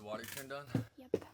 water turned on? Yep.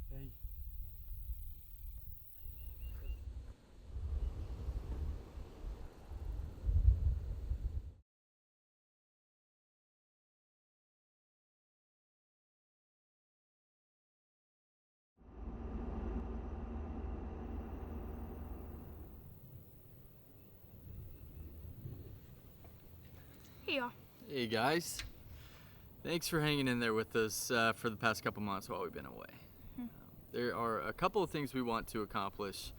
Hey. Hey y'all. Hey guys, thanks for hanging in there with us for the past couple months while we've been away. There are a couple of things we want to accomplish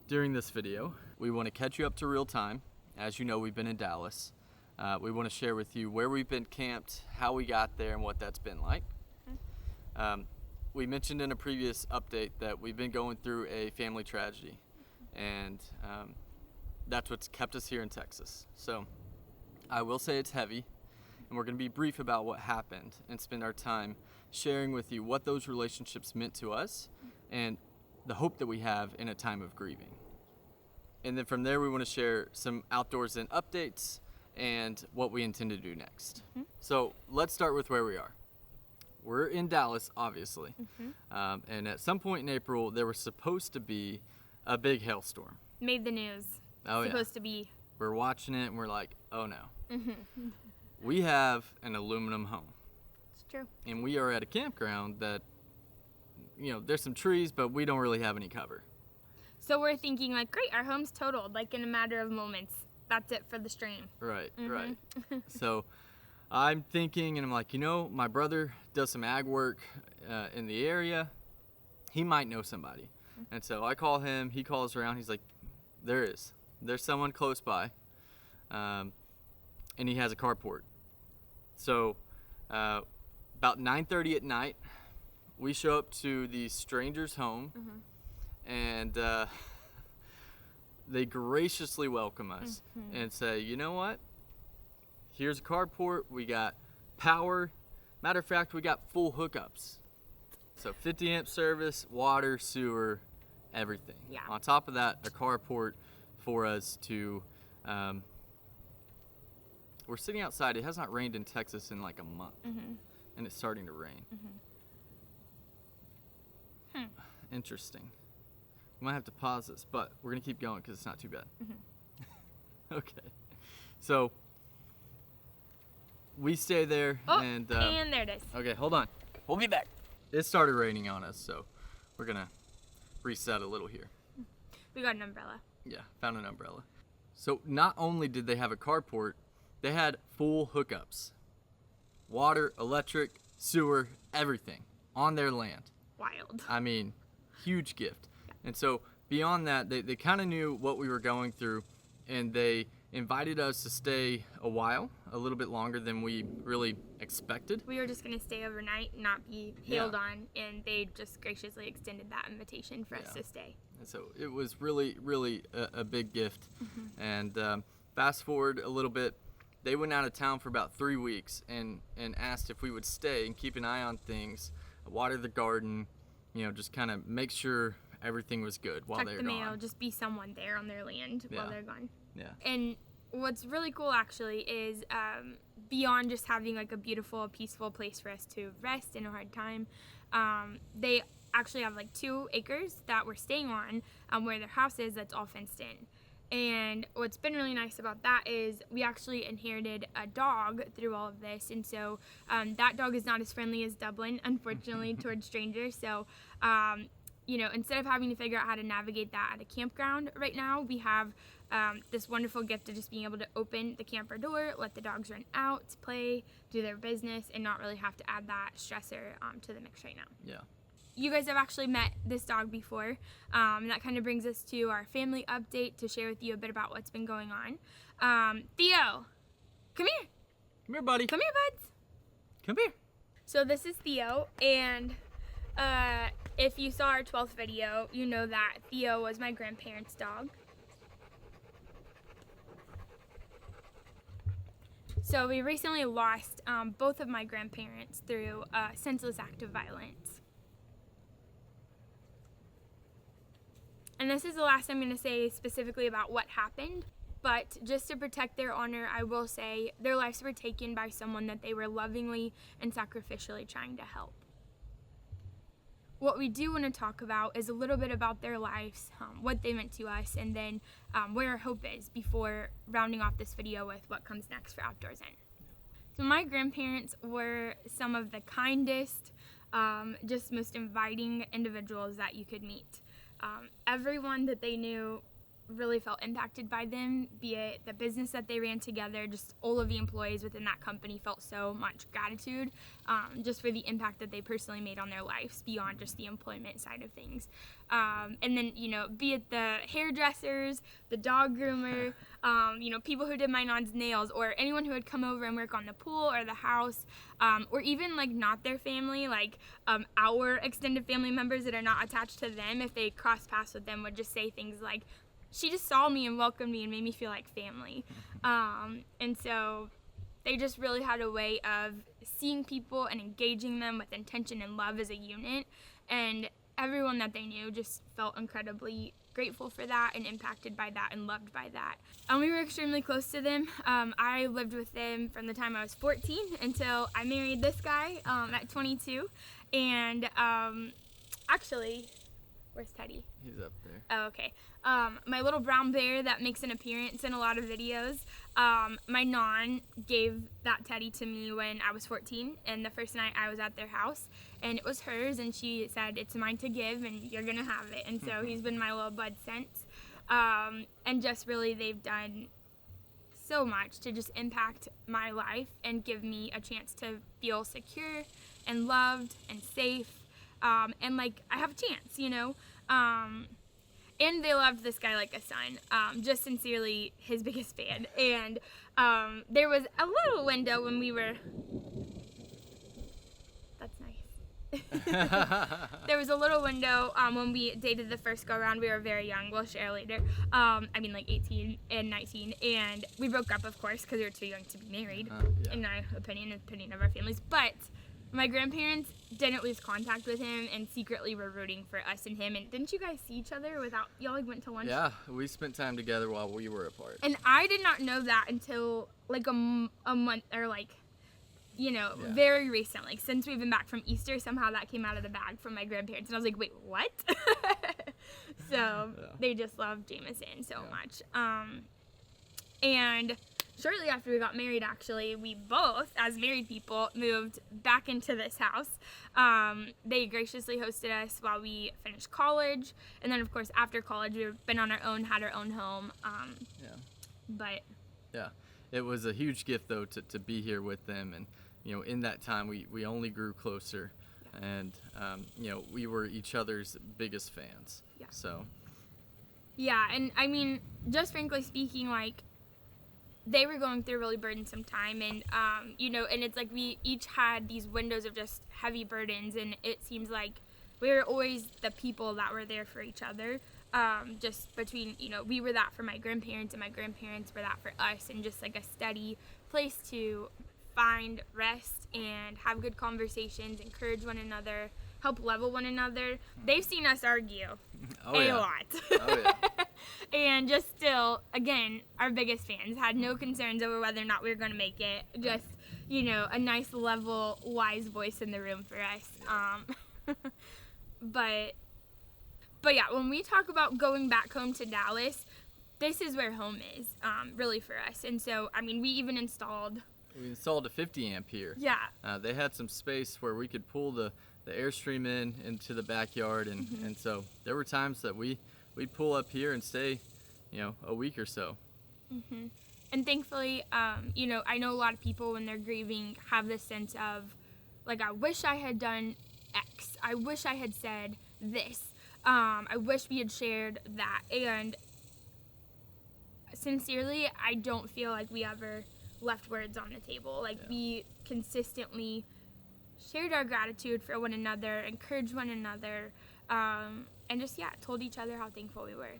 during this video. We want to catch you up to real time. As you know, we've been in Dallas. We want to share with you where we've been camped, how we got there, and what that's been like. We mentioned in a previous update that we've been going through a family tragedy, and that's what's kept us here in Texas. So I will say it's heavy, and we're going to be brief about what happened and spend our time sharing with you what those relationships meant to us and the hope that we have in a time of grieving. And then from there, we want to share some outdoors and updates and what we intend to do next. So let's start with where we are. We're in Dallas, obviously. And at some point in April, there was supposed to be a big hailstorm. Made the news. Oh, Supposed to be. We're watching it and we're like, oh no. We have an aluminum home. It's true. And we are at a campground that, you know, there's some trees, but we don't really have any cover. So we're thinking like, great, our home's totaled, like in a matter of moments. That's it for the stream. Right, right. So I'm thinking, and I'm like, you know, my brother does some ag work in the area. He might know somebody. And so I call him, he calls around, he's like, there's someone close by. And he has a carport. So about 9:30 at night, we show up to the stranger's home, and they graciously welcome us and say, you know what? Here's a carport. We got power. Matter of fact, we got full hookups. So 50 amp service, water, sewer, everything. Yeah. On top of that, a carport for us to. We're sitting outside. It has not rained in Texas in like a month, and it's starting to rain. Interesting. We might have to pause this, but we're gonna keep going because it's not too bad. Okay. So we stay there, and there it is. okay, hold on. We'll be back. It started raining on us, so we're gonna reset a little here. We got an umbrella. Yeah, found an umbrella. So not only did they have a carport, they had full hookups. Water, electric, sewer, everything on their land. Wild. I mean, huge gift. And so beyond that, they kind of knew what we were going through, and they invited us to stay a while, a little bit longer than we really expected. We were just going to stay overnight, not be hailed on, and they just graciously extended that invitation for us to stay. And so it was really, really a big gift. And fast forward a little bit, they went out of town for about 3 weeks and asked if we would stay and keep an eye on things, water the garden, you know, just kind of make sure everything was good while Check they were the mail, gone. just be someone there on their land while they're gone. Yeah. And what's really cool actually is beyond just having like a beautiful, peaceful place for us to rest in a hard time, they actually have like 2 acres that we're staying on where their house is that's all fenced in. And what's been really nice about that is we actually inherited a dog through all of this. And so that dog is not as friendly as Dublin, unfortunately, towards strangers. So, instead of having to figure out how to navigate that at a campground right now, we have this wonderful gift of just being able to open the camper door, let the dogs run out, play, do their business, and not really have to add that stressor to the mix right now. Yeah. You guys have actually met this dog before, and that kind of brings us to our family update to share with you a bit about what's been going on. Theo, come here. Come here, buddy. Come here, buds. Come here. So this is Theo, and if you saw our 12th video, you know that Theo was my grandparents' dog. So we recently lost both of my grandparents through a senseless act of violence. And this is the last I'm going to say specifically about what happened, but just to protect their honor, I will say their lives were taken by someone that they were lovingly and sacrificially trying to help. What we do want to talk about is a little bit about their lives, what they meant to us, and then where our hope is before rounding off this video with what comes next for Outdoors In. So my grandparents were some of the kindest, just most inviting individuals that you could meet. Everyone that they knew really felt impacted by them, be it the business that they ran together, just all of the employees within that company felt so much gratitude just for the impact that they personally made on their lives beyond just the employment side of things. And then, be it the hairdressers, the dog groomer, people who did my non's nails, or anyone who would come over and work on the pool or the house, or even like not their family, like our extended family members that are not attached to them, if they cross paths with them, would just say things like, she just saw me and welcomed me and made me feel like family. And so they just really had a way of seeing people and engaging them with intention and love as a unit. And everyone that they knew just felt incredibly grateful for that and impacted by that and loved by that. And we were extremely close to them. I lived with them from the time I was 14 until I married this guy at 22. And actually, where's Teddy? He's up there. Oh, okay. My little brown bear that makes an appearance in a lot of videos. My non gave that teddy to me when I was 14, and the first night I was at their house, and it was hers, and she said, "It's mine to give, and you're gonna have it." And so he's been my little bud since. And just really, they've done so much to just impact my life and give me a chance to feel secure and loved and safe. And like I have a chance, and they loved this guy like a son, just sincerely his biggest fan. And there was a little window when we were, that's nice. There was a little window when we dated the first go around. We were very young, we'll share later. Like 18 and 19, and we broke up, of course, because we were too young to be married, in my opinion, and opinion of our families. But my grandparents didn't lose contact with him and secretly were rooting for us and him. And didn't you guys see each other y'all like went to lunch? Yeah, we spent time together while we were apart. And I did not know that until like a month or very recent. Like since we've been back from Easter, somehow that came out of the bag from my grandparents. And I was like, wait, what? So they just love Jameson so much. And shortly after we got married, actually, we both, as married people, moved back into this house. They graciously hosted us while we finished college. And then, of course, after college, we've been on our own, had our own home. But yeah, it was a huge gift, though, to be here with them. And, in that time, we only grew closer. And, we were each other's biggest fans. Yeah. So. Yeah, and I mean, just frankly speaking, like, they were going through a really burdensome time, and and it's like we each had these windows of just heavy burdens, and it seems like we were always the people that were there for each other. Just between, we were that for my grandparents, and my grandparents were that for us, and just like a steady place to find rest and have good conversations, encourage one another, help level one another. They've seen us argue a lot. Oh, yeah. And just still, again, our biggest fans, had no concerns over whether or not we were going to make it. Just, a nice, level, wise voice in the room for us. But yeah, when we talk about going back home to Dallas, this is where home is, really for us. And so, we even installed a 50 amp here. Yeah. They had some space where we could pull the Airstream into the backyard, and so there were times that we'd pull up here and stay, a week or so. And thankfully, I know a lot of people when they're grieving have this sense of, like, I wish I had done X. I wish I had said this. I wish we had shared that. And sincerely, I don't feel like we ever left words on the table. Like, we consistently shared our gratitude for one another, encouraged one another, and just, told each other how thankful we were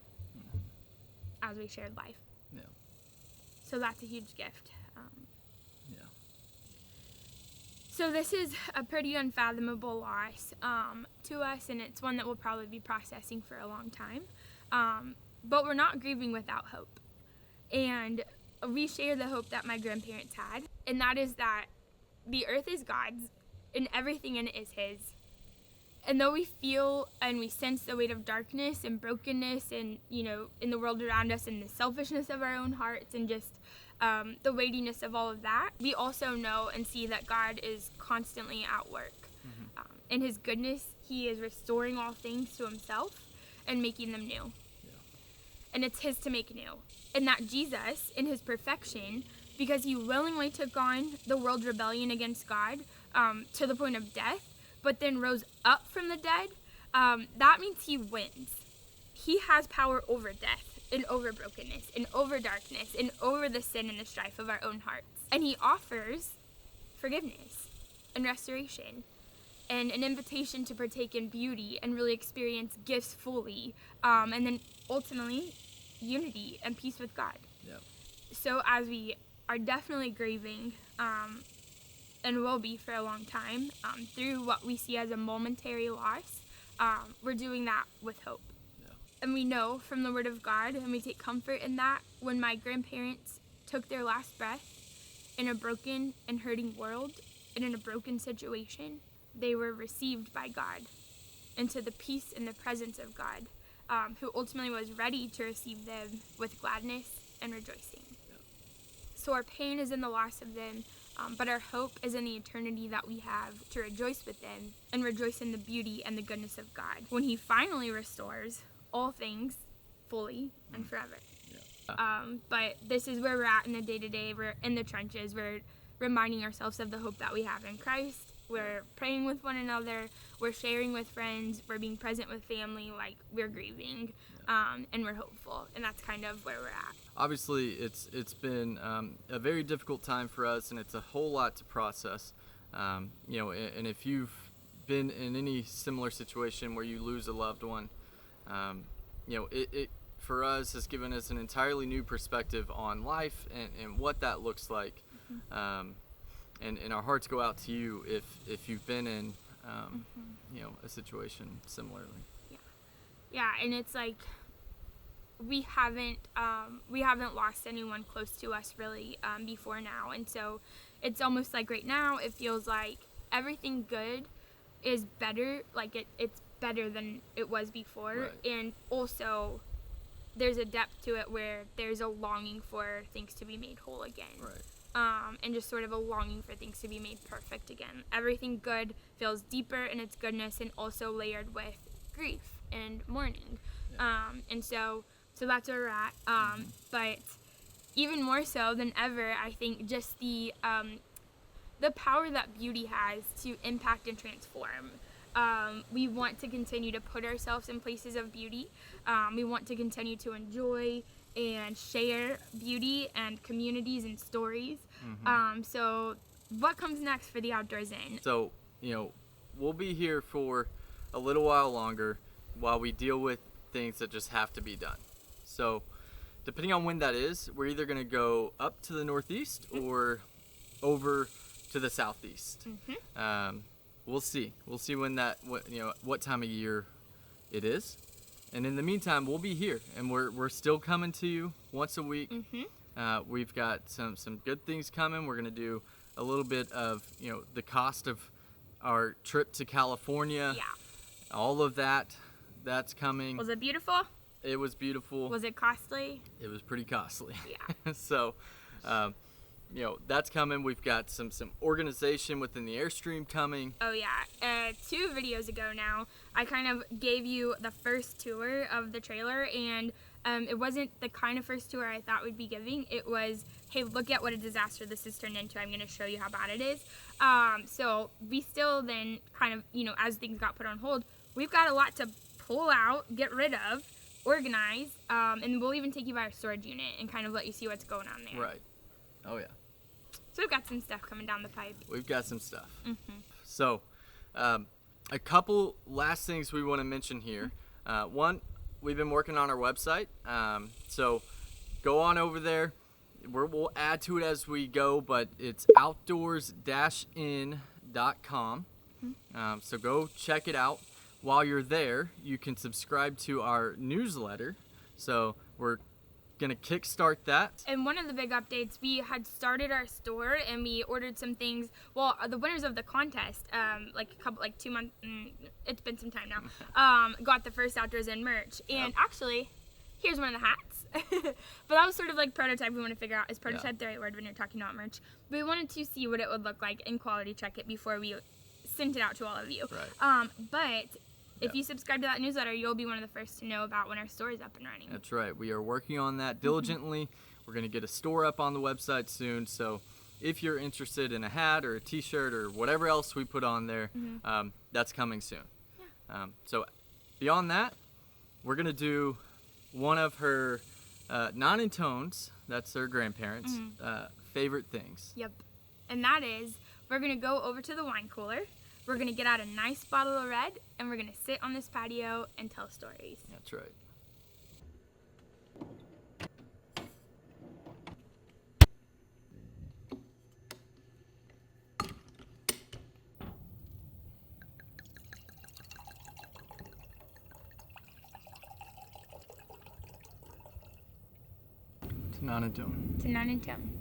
as we shared life. Yeah. So that's a huge gift. Yeah. So this is a pretty unfathomable loss to us, and it's one that we'll probably be processing for a long time. But we're not grieving without hope. And we share the hope that my grandparents had, and that is that the earth is God's, and everything in it is His. And though we feel and we sense the weight of darkness and brokenness and, in the world around us and the selfishness of our own hearts and just the weightiness of all of that, we also know and see that God is constantly at work. In His goodness, He is restoring all things to Himself and making them new. And it's His to make new. And that Jesus, in His perfection, because He willingly took on the world's rebellion against God to the point of death, but then rose up from the dead, that means He wins. He has power over death and over brokenness and over darkness and over the sin and the strife of our own hearts. And He offers forgiveness and restoration and an invitation to partake in beauty and really experience gifts fully, and then ultimately unity and peace with God. Yep. So as we are definitely grieving, and will be for a long time, through what we see as a momentary loss, we're doing that with hope. Yeah. And we know from the Word of God, and we take comfort in that, when my grandparents took their last breath in a broken and hurting world and in a broken situation, they were received by God into the peace and the presence of God, who ultimately was ready to receive them with gladness and rejoicing. Yeah. So our pain is in the loss of them, but our hope is in the eternity that we have to rejoice with them and rejoice in the beauty and the goodness of God when He finally restores all things fully and forever. Yeah. But this is where we're at in the day-to-day. We're in the trenches. We're reminding ourselves of the hope that we have in Christ. We're praying with one another. We're sharing with friends. We're being present with family. Like, we're grieving, and we're hopeful. And that's kind of where we're at. Obviously, it's been a very difficult time for us, and it's a whole lot to process. And if you've been in any similar situation where you lose a loved one, it for us has given us an entirely new perspective on life and what that looks like. And our hearts go out to you if you've been in a situation similarly. Yeah, and it's like we haven't lost anyone close to us really before now, and so it's almost like right now it feels like everything good is better, like it's better than it was before. Right. And also there's a depth to it where there's a longing for things to be made whole again. Right. And just sort of a longing for things to be made perfect again. Everything good feels deeper in its goodness and also layered with grief and mourning. Yeah. And so that's where we're at. But even more so than ever, I think just the power that beauty has to impact and transform. We want to continue to put ourselves in places of beauty. We want to continue to enjoy and share beauty and communities and stories. So what comes next for the Outdoors Inn? So, we'll be here for a little while longer while we deal with things that just have to be done. So, depending on when that is, we're either going to go up to the northeast or over to the southeast. We'll see. We'll see when what time of year it is. And in the meantime, we'll be here, and we're still coming to you once a week. We've got some good things coming. We're gonna do a little bit of the cost of our trip to California. Yeah. All of that's coming. Was it beautiful? It was beautiful. Was it costly? It was pretty costly. Yeah. So, that's coming. We've got some organization within the Airstream coming. Oh yeah. 2 videos ago now, I kind of gave you the first tour of the trailer, and it wasn't the kind of first tour I thought we'd be giving. It was, hey, look at what a disaster this has turned into. I'm going to show you how bad it is. So we still then kind of, as things got put on hold, we've got a lot to pull out, get rid of, organize, and we'll even take you by our storage unit and kind of let you see what's going on there. Right. Oh yeah. So we've got some stuff coming down the pipe. We've got some stuff. So, a couple last things we want to mention here. One, we've been working on our website. So go on over there. We'll add to it as we go, but it's outdoors-in.com. So go check it out. While you're there, you can subscribe to our newsletter. So we're gonna kickstart that. And one of the big updates, we had started our store and we ordered some things. Well, the winners of the contest, 2 months, it's been some time now, got the first Outdoors In merch. And actually, here's one of the hats. But that was sort of like prototype. We want to figure out, is prototype the right word when you're talking about merch? We wanted to see what it would look like and quality check it before we sent it out to all of you. Right. But if you subscribe to that newsletter, you'll be one of the first to know about when our store is up and running. That's right. We are working on that diligently. We're going to get a store up on the website soon. So if you're interested in a hat or a t-shirt or whatever else we put on there, that's coming soon. Yeah. So beyond that, we're going to do one of her Nan and Tone's, that's her grandparents, favorite things. Yep. And that is, we're going to go over to the wine cooler. We're going to get out a nice bottle of red, and we're going to sit on this patio and tell stories. That's right. To Nan and Tone. To Nan and Tone.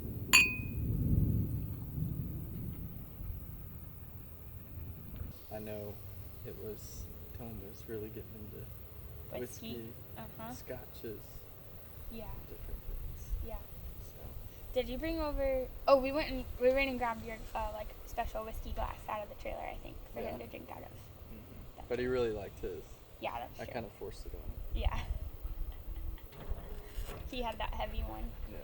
I know Tone was really getting into whiskey, scotches, different things. Yeah. So. Did you bring over? Oh, we went and grabbed your special whiskey glass out of the trailer, I think, for him to drink out of. But he really liked his. Yeah, that's true. I kind of forced it on him. Yeah. He had that heavy one. Yeah.